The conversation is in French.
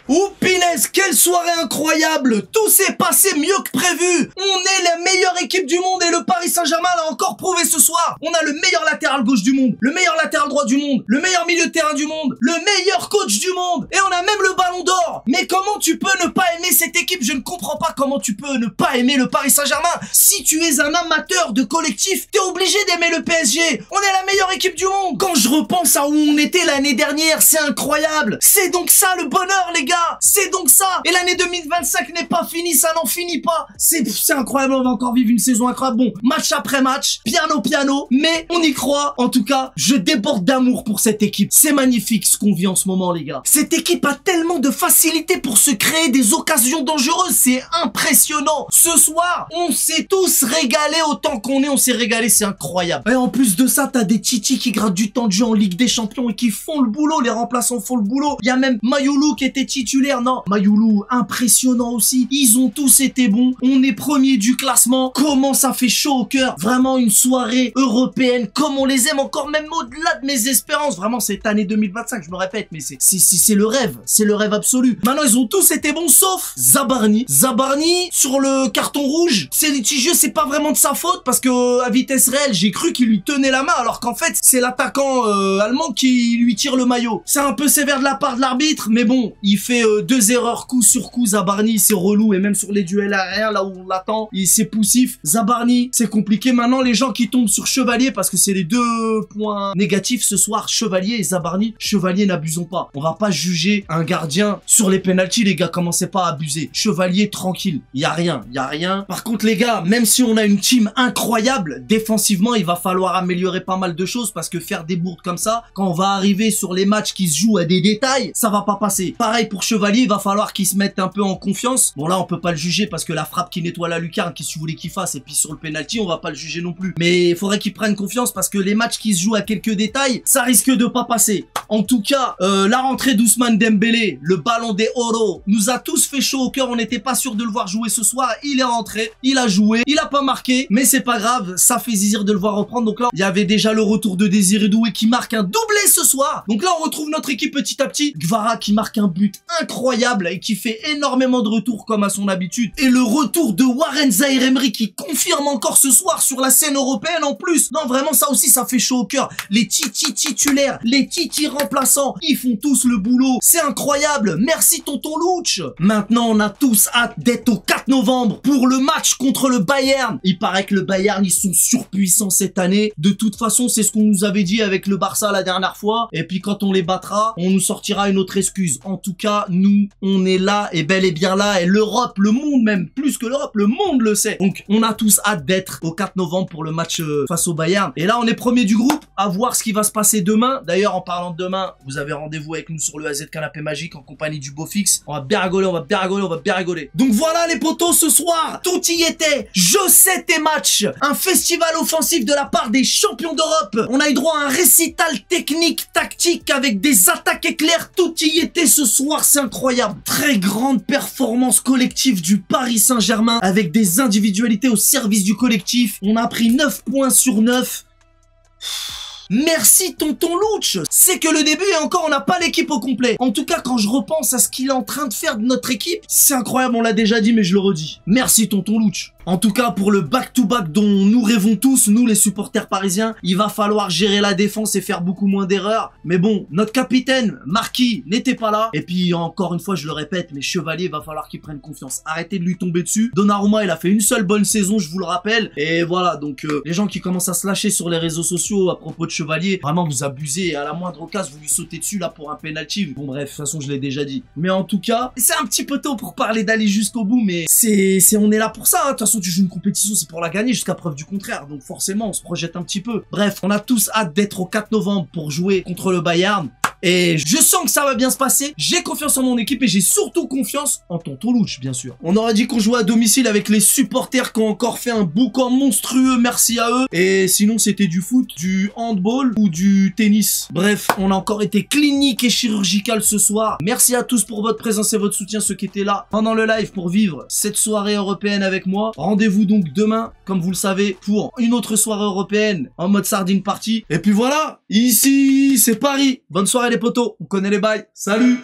Ouh pinaise, quelle soirée incroyable! Tout s'est passé mieux que prévu! On est la meilleure équipe du monde et le Paris Saint-Germain l'a encore prouvé ce soir! On a le meilleur latéral gauche du monde, le meilleur latéral droit du monde, le meilleur milieu de terrain du monde, le meilleur coach du monde et on a même le ballon d'or! Mais comment tu peux ne pas aimer cette équipe? Je ne comprends pas comment tu peux ne pas aimer le Paris Saint-Germain! Si tu es un amateur de collectif, t'es obligé d'aimer le PSG! On est la meilleure équipe du monde! Quand je repense à où on était l'année dernière, c'est incroyable! C'est donc ça le bonheur les gars! C'est donc ça. Et l'année 2025 n'est pas finie, ça n'en finit pas. C'est incroyable, on va encore vivre une saison incroyable. Bon, match après match, piano, mais on y croit. En tout cas, je déborde d'amour pour cette équipe. C'est magnifique ce qu'on vit en ce moment, les gars. Cette équipe a tellement de facilité pour se créer des occasions dangereuses. C'est impressionnant. Ce soir, on s'est tous régalés autant on s'est régalé, c'est incroyable. Et en plus de ça, t'as des titis qui grattent du temps de jeu en Ligue des Champions et qui font le boulot. Les remplaçants font le boulot. Il y a même Mayoulou qui était titulaire. Non, Mayoulou, impressionnant aussi. Ils ont tous été bons. On est premier du classement. Comment ça fait chaud au cœur. Vraiment une soirée européenne comme on les aime, encore même au-delà de mes espérances. Vraiment cette année 2025, je me répète, mais c'est le rêve. C'est le rêve absolu. Maintenant, ils ont tous été bons sauf Zabarni. Zabarni, sur le carton rouge, c'est litigieux, c'est pas vraiment de sa faute parce que à vitesse réelle, j'ai cru qu'il lui tenait la main alors qu'en fait, c'est l'attaquant allemand qui lui tire le maillot. C'est un peu sévère de la part de l'arbitre, mais bon, il fait deux erreurs coup sur coup. Zabarni, c'est relou et même sur les duels aériens, là où on l'attend, c'est poussif. Zabarni, c'est compliqué. Maintenant, les gens qui tombent sur Chevalier, parce que c'est les deux points négatifs ce soir, Chevalier et Zabarni. Chevalier, n'abusons pas. On va pas juger un gardien sur les pénaltys, les gars, commencez pas à abuser. Chevalier, tranquille. Y a rien. Par contre, les gars, même si on a une team incroyable, défensivement, il va falloir améliorer pas mal de choses parce que faire des bourdes comme ça, quand on va arriver sur les matchs qui se jouent à des détails, ça va pas passer. Pareil pour Chevalier, il va falloir qu'il se mette un peu en confiance. Bon là on peut pas le juger parce que la frappe qui nettoie la lucarne, qu'est-ce que tu voulais qu'il fasse? Et puis sur le penalty on va pas le juger non plus. Mais il faudrait qu'il prenne confiance parce que les matchs qui se jouent à quelques détails, ça risque de pas passer. En tout cas, la rentrée d'Ousmane Dembélé, le ballon des Oro, nous a tous fait chaud au cœur. On n'était pas sûr de le voir jouer ce soir. Il est rentré, il a joué, il a pas marqué, mais c'est pas grave, ça fait zizir de le voir reprendre. Donc là, il y avait déjà le retour de Désiré Doué qui marque un doublé ce soir. Donc là, on retrouve notre équipe petit à petit. Gvara qui marque un but incroyable et qui fait énormément de retours comme à son habitude. Et le retour de Warren Zaïre-Emery qui confirme encore ce soir sur la scène européenne en plus. Non, vraiment, ça aussi, ça fait chaud au cœur. Les titis titulaires, les titis remplaçants, ils font tous le boulot. C'est incroyable. Merci tonton Louch. Maintenant, on a tous hâte d'être au 4 novembre pour le match contre le Bayern. Il paraît que le Bayern, ils sont surpuissants cette année. De toute façon, c'est ce qu'on nous avait dit avec le Barça la dernière fois. Et puis quand on les battra, on nous sortira une autre excuse. En tout cas, nous, on est là et bel et bien là. Et l'Europe, le monde même, plus que l'Europe, le monde le sait. Donc, on a tous hâte d'être au 4 novembre pour le match face au Bayern. Et là, on est premier du groupe. À voir ce qui va se passer demain. D'ailleurs, en parlant de demain, vous avez rendez-vous avec nous sur le AZ Canapé Magique en compagnie du beau fixe. On va bien rigoler, on va bien rigoler, on va bien rigoler. Donc voilà les potos, ce soir, tout y était. Je sais tes matchs. Un festival offensif de la part des champions d'Europe. On a eu droit à un récital technique, tactique avec des attaques éclairs. Tout y était ce soir, c'est incroyable. Très grande performance collective du Paris Saint-Germain avec des individualités au service du collectif. On a pris 9 points sur 9. Merci tonton Louch. C'est que le début et encore on n'a pas l'équipe au complet. En tout cas quand je repense à ce qu'il est en train de faire de notre équipe, c'est incroyable, on l'a déjà dit mais je le redis. Merci tonton Louch. En tout cas, pour le back-to-back dont nous rêvons tous, nous les supporters parisiens, il va falloir gérer la défense et faire beaucoup moins d'erreurs. Mais bon, notre capitaine, Marquis, n'était pas là. Et puis, encore une fois, je le répète, mais Chevalier, va falloir qu'il prenne confiance. Arrêtez de lui tomber dessus. Donnarumma, il a fait une seule bonne saison, je vous le rappelle. Et voilà, donc les gens qui commencent à se lâcher sur les réseaux sociaux à propos de Chevalier, vraiment vous abusez. Et à la moindre occasion, vous lui sautez dessus là pour un penalty. Bon bref, de toute façon, je l'ai déjà dit. Mais en tout cas, c'est un petit peu tôt pour parler d'aller jusqu'au bout, mais on est là pour ça, hein. De toute façon, tu joues une compétition, c'est pour la gagner jusqu'à preuve du contraire. Donc forcément, on se projette un petit peu. Bref, on a tous hâte d'être au 4 novembre pour jouer contre le Bayern. Et je sens que ça va bien se passer. J'ai confiance en mon équipe et j'ai surtout confiance en tonton Louch, bien sûr. On aurait dit qu'on jouait à domicile avec les supporters qui ont encore fait un boucan monstrueux, merci à eux. Et sinon, c'était du foot, du handball ou du tennis. Bref, on a encore été clinique et chirurgical ce soir. Merci à tous pour votre présence et votre soutien, ceux qui étaient là pendant le live pour vivre cette soirée européenne avec moi. Rendez-vous donc demain, comme vous le savez, pour une autre soirée européenne en mode sardine party. Et puis voilà, ici, c'est Paris. Bonne soirée les potos, on connaît les bails. Salut!